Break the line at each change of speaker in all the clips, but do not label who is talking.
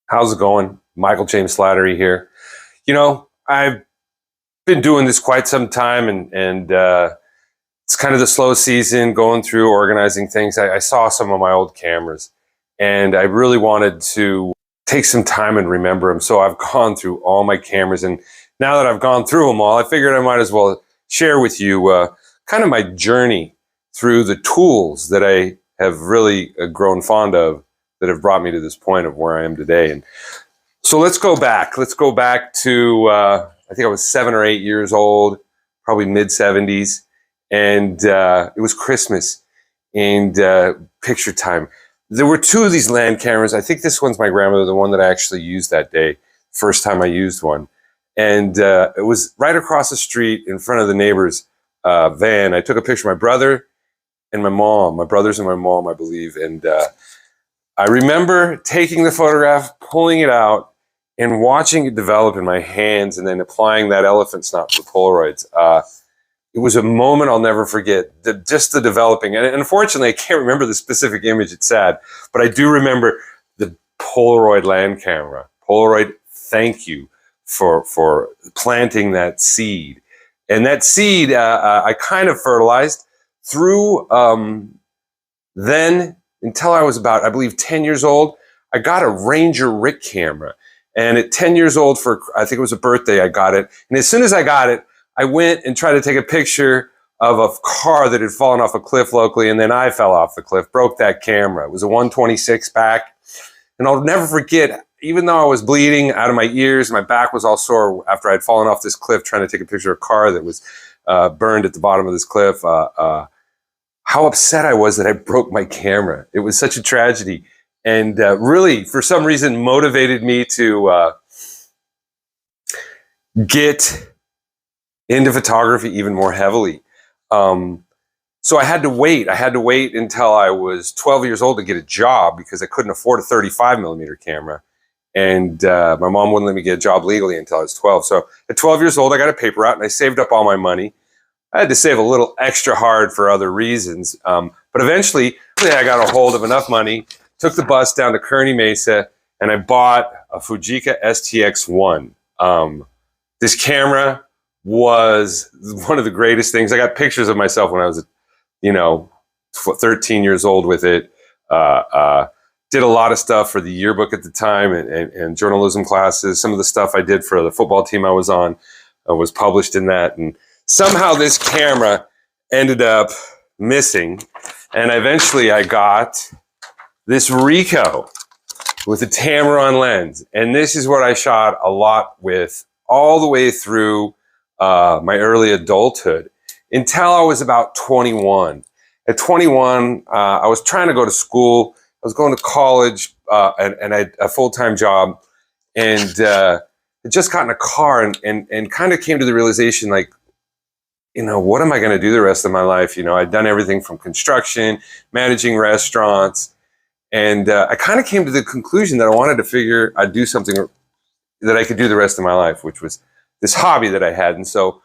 How's it going? Michael James Slattery here. I've been doing this quite some time, and it's kind of the slow season, going through organizing things. I saw some of my old cameras, and I really wanted to take some time and remember them. So I've gone through all my cameras, and now that I've gone through them all, I figured I might as well share with you kind of my journey through the tools that I have really grown fond of, that have brought me to this point of where I am today. And so let's go back. Let's go back to, I think I was 7 or 8 years old, probably mid-70s. And it was Christmas and picture time. There were two of these land cameras. I think this one's my grandmother, the one that I actually used that day, first time I used one. And it was right across the street in front of the neighbor's van. I took a picture of my brother and my mom, my brothers and my mom, I believe. And I remember taking the photograph, pulling it out, and watching it develop in my hands, and then applying that elephant snap to the Polaroids. It was a moment I'll never forget, just the developing. And unfortunately, I can't remember the specific image, it's sad, but I do remember the Polaroid land camera. Polaroid, thank you for planting that seed. And that seed, I kind of fertilized through then until I was about, I believe, 10 years old. I got a Ranger Rick camera. And at 10 years old, for I think it was a birthday, I got it. And as soon as I got it, I went and tried to take a picture of a car that had fallen off a cliff locally, and then I fell off the cliff, broke that camera. It was a 126 pack. And I'll never forget, even though I was bleeding out of my ears, my back was all sore after I'd fallen off this cliff trying to take a picture of a car that was burned at the bottom of this cliff, how upset I was that I broke my camera. It was such a tragedy. And really, for some reason, motivated me to get into photography even more heavily. So I had to wait. I had to wait until I was 12 years old to get a job, because I couldn't afford a 35 millimeter camera. And my mom wouldn't let me get a job legally until I was 12. So at 12 years old, I got a paper route, and I saved up all my money. I had to save a little extra hard for other reasons. But eventually, I got a hold of enough money, took the bus down to Kearney Mesa, and I bought a Fujifilm SX1. This camera was one of the greatest things. I got pictures of myself when I was, 13 years old with it. Did a lot of stuff for the yearbook at the time and journalism classes. Some of the stuff I did for the football team I was on was published in that. And somehow this camera ended up missing. And eventually I got this Ricoh with a Tamron lens. And this is what I shot a lot with all the way through my early adulthood until I was about 21. At 21, I was trying to go to school. I was going to college and I had a full-time job, and I just got in a car and kind of came to the realization, like, what am I going to do the rest of my life? I'd done everything from construction, managing restaurants, and I kind of came to the conclusion that I wanted to I'd do something that I could do the rest of my life, which was this hobby that I had. And so,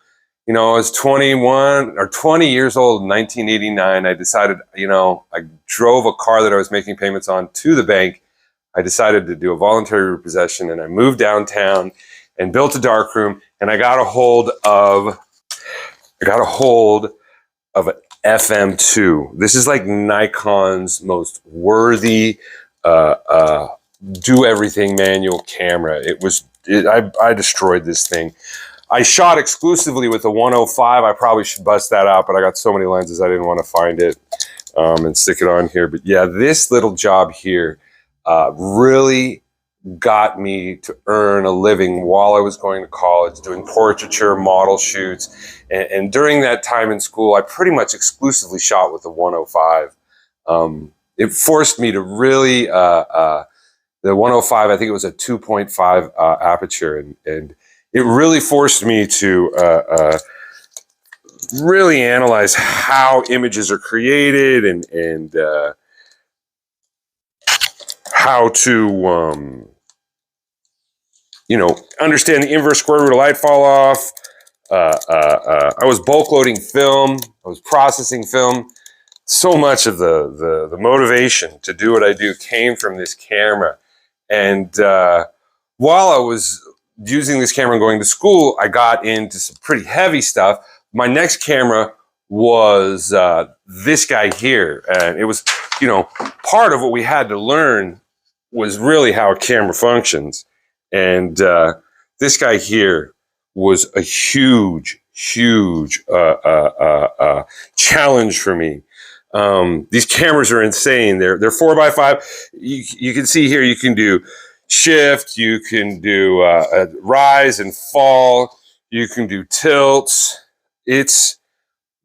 I was 21 or 20 years old in 1989. I decided, I drove a car that I was making payments on to the bank. I decided to do a voluntary repossession, and I moved downtown and built a darkroom, and I got a hold of an FM2. This is like Nikon's most worthy, do everything manual camera. I destroyed this thing. I shot exclusively with a 105. I probably should bust that out, but I got so many lenses I didn't want to find it and stick it on here. But yeah, this little job here really got me to earn a living while I was going to college, doing portraiture, model shoots. And during that time in school, I pretty much exclusively shot with the 105. It forced me to really, the 105, I think it was a 2.5 aperture. And it really forced me to really analyze how images are created and how to, understand the inverse square root of light fall off. I was bulk loading film. I was processing film. So much of the motivation to do what I do came from this camera. And while I was using this camera and going to school, I got into some pretty heavy stuff. My next camera was this guy here. And it was, you know, part of what we had to learn was really how a camera functions. And this guy here was a huge challenge for me. These cameras are insane. They're 4x5. You can see here, you can do shift, you can do a rise and fall, you can do tilts. It's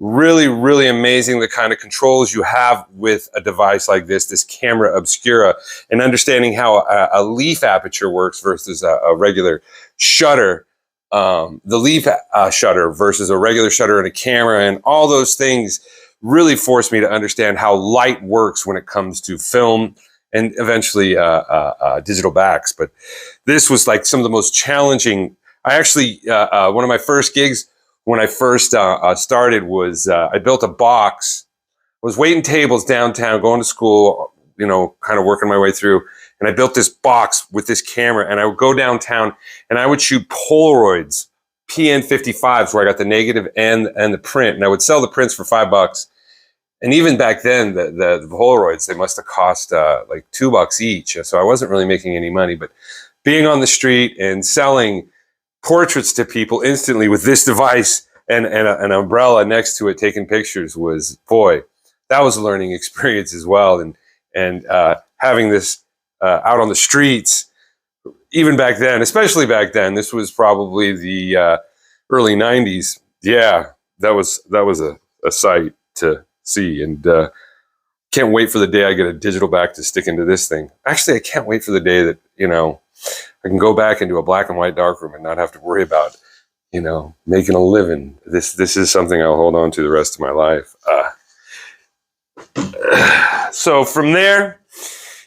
really amazing the kind of controls you have with a device like this camera obscura, and understanding how a leaf aperture works versus a regular shutter. The leaf shutter versus a regular shutter in a camera, and all those things really forced me to understand how light works when it comes to film and eventually digital backs. But this was like some of the most challenging. I actually, one of my first gigs when I first started was I built a box. I was waiting tables downtown, going to school, you know, kind of working my way through. And I built this box with this camera, and I would go downtown and I would shoot Polaroids, PN55s, where I got the negative and the print. And I would sell the prints for $5. And even back then, the Polaroids, they must have cost like $2 each. So I wasn't really making any money. But being on the street and selling portraits to people instantly with this device and an umbrella next to it, taking pictures, was, boy, that was a learning experience as well. And having this out on the streets, even back then, especially back then, this was probably the early 90s. Yeah, that was a sight to see. And can't wait for the day I get a digital back to stick into this thing. Actually, I can't wait for the day that, you know, I can go back into a black and white darkroom and not have to worry about, you know, making a living. This is something I'll hold on to the rest of my life. So from there,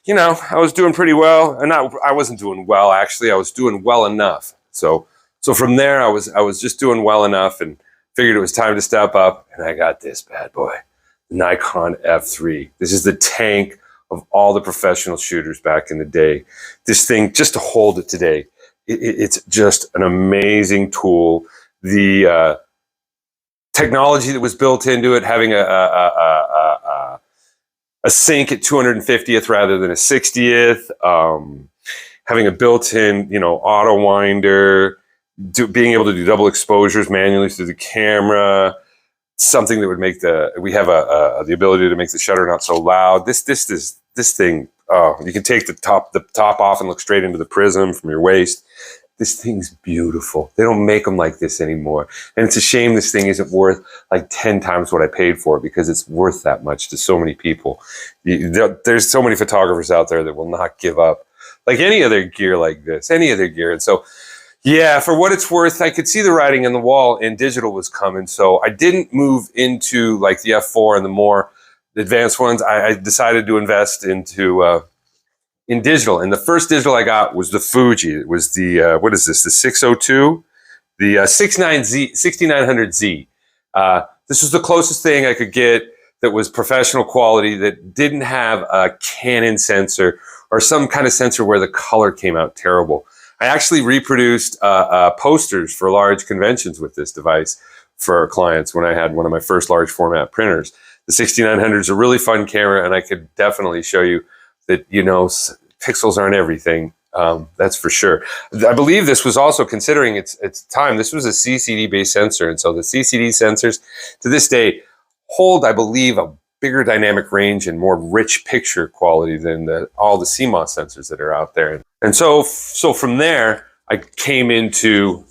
you know, I was doing pretty well. And I wasn't doing well, actually. I was doing well enough. So from there, I was just doing well enough and figured it was time to step up. And I got this bad boy, the Nikon F3. This is the tank of all the professional shooters back in the day. This thing, just to hold it today, it's just an amazing tool. The technology that was built into it, having a sync at 250th rather than a 60th, having a built-in, you know, auto winder, being able to do double exposures manually through the camera, something that would make we have the ability to make the shutter not so loud. This thing, oh, you can take the top off and look straight into the prism from your waist. This thing's beautiful. They don't make them like this anymore. And it's a shame this thing isn't worth like 10 times what I paid for it, because it's worth that much to so many people. There's so many photographers out there that will not give up like any other gear like this, any other gear. And so, yeah, for what it's worth, I could see the writing on the wall and digital was coming. So I didn't move into like the F4 and the more advanced ones. I decided to invest into in digital. And the first digital I got was the Fuji. It was the, what is this, the 602? The 6900Z. This was the closest thing I could get that was professional quality, that didn't have a Canon sensor or some kind of sensor where the color came out terrible. I actually reproduced posters for large conventions with this device for clients when I had one of my first large format printers. The 6900 is a really fun camera, and I could definitely show you that, you know, pixels aren't everything. That's for sure. I believe this was also, considering its time, this was a CCD-based sensor. And so the CCD sensors to this day hold, I believe, a bigger dynamic range and more rich picture quality than all the CMOS sensors that are out there. And so from there, I came into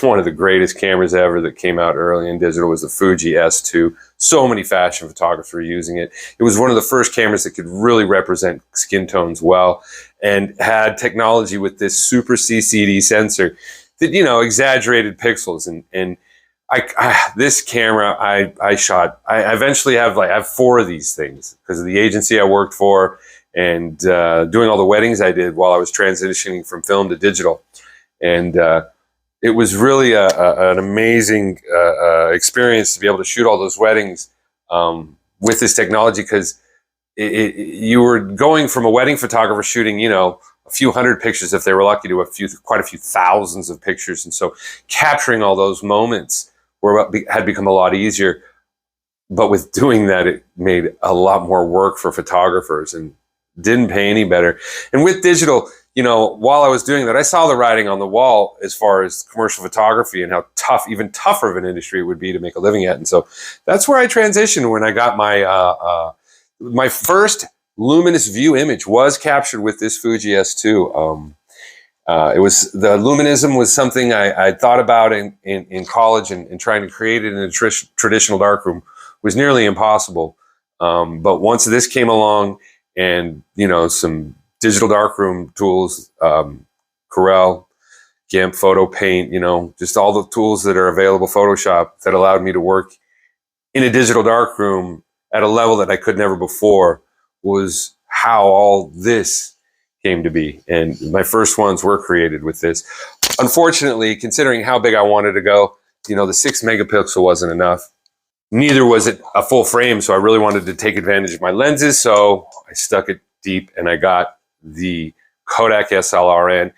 one of the greatest cameras ever that came out early in digital, was the Fuji S2. So many fashion photographers were using it. It was one of the first cameras that could really represent skin tones well, and had technology with this super CCD sensor that, you know, exaggerated pixels. And this camera, I eventually have I have 4 of these things because of the agency I worked for and doing all the weddings I did while I was transitioning from film to digital. And it was really an amazing experience to be able to shoot all those weddings with this technology, because you were going from a wedding photographer shooting, you know, a few hundred pictures if they were lucky to quite a few thousands of pictures. And so capturing all those moments had become a lot easier. But with doing that, it made a lot more work for photographers and didn't pay any better. And with digital, you know, while I was doing that, I saw the writing on the wall as far as commercial photography and how tough, even tougher of an industry it would be to make a living at. And so that's where I transitioned when I got my my first luminous view image was captured with this Fuji S2. It was, the luminism was something I thought about in college, and trying to create it in a traditional darkroom was nearly impossible. But once this came along, and, you know, some digital darkroom tools, Corel, GIMP, Photo Paint, you know, just all the tools that are available, Photoshop, that allowed me to work in a digital darkroom at a level that I could never before, was how all this came to be. And my first ones were created with this. Unfortunately, considering how big I wanted to go, you know, the 6 megapixel wasn't enough. Neither was it a full frame, so I really wanted to take advantage of my lenses, so I stuck it deep and I got the Kodak SLR.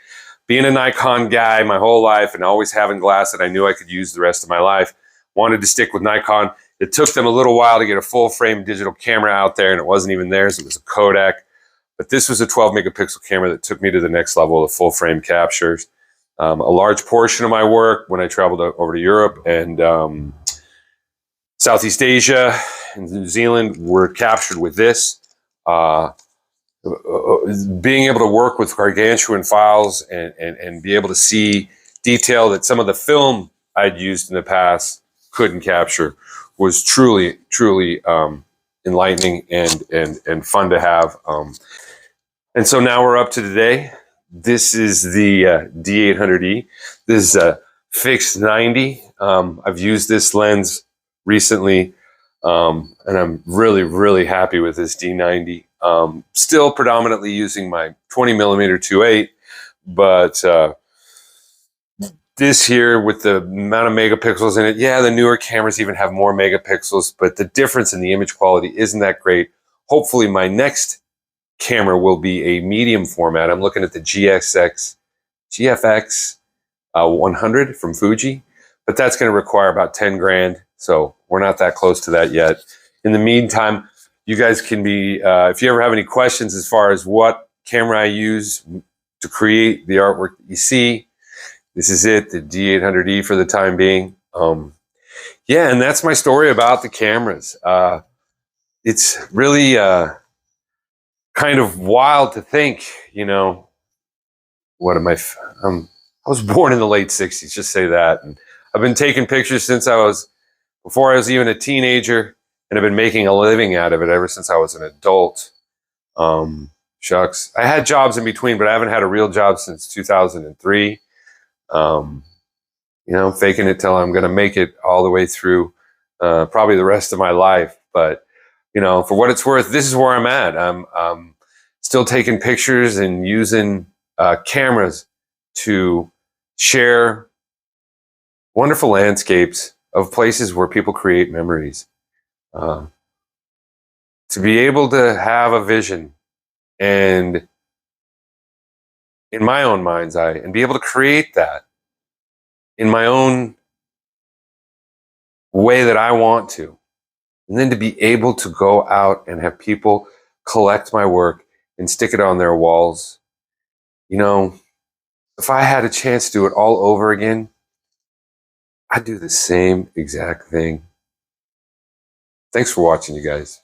Being a Nikon guy my whole life and always having glass that I knew I could use the rest of my life, wanted to stick with Nikon. It took them a little while to get a full frame digital camera out there, and it wasn't even theirs, it was a Kodak. But this was a 12 megapixel camera that took me to the next level of full frame captures. A large portion of my work when I traveled over to Europe and Southeast Asia and New Zealand were captured with this. Being able to work with gargantuan files and be able to see detail that some of the film I'd used in the past couldn't capture was truly enlightening and fun to have. And so now we're up to today. This is the D800E. This is a fixed 90. I've used this lens recently, and I'm really happy with this D90. Still predominantly using my 20 millimeter 2.8, but this here with the amount of megapixels in it, yeah, the newer cameras even have more megapixels, but the difference in the image quality isn't that great. Hopefully my next camera will be a medium format. I'm looking at the GFX 100 from Fuji, but that's going to require about 10 grand. So we're not that close to that yet. In the meantime, you guys can be, if you ever have any questions as far as what camera I use to create the artwork that you see, this is it, the D800E for the time being. Yeah, and that's my story about the cameras. It's really kind of wild to think, you know, what am I was born in the late 60s, just say that. And I've been taking pictures since before I was even a teenager, and I've been making a living out of it ever since I was an adult. Shucks. I had jobs in between, but I haven't had a real job since 2003. You know, faking it till I'm going to make it all the way through probably the rest of my life. But, you know, for what it's worth, this is where I'm at. I'm still taking pictures and using cameras to share wonderful landscapes of places where people create memories. To be able to have a vision and in my own mind's eye and be able to create that in my own way that I want to. And then to be able to go out and have people collect my work and stick it on their walls. You know, if I had a chance to do it all over again, I'd do the same exact thing. Thanks for watching, you guys.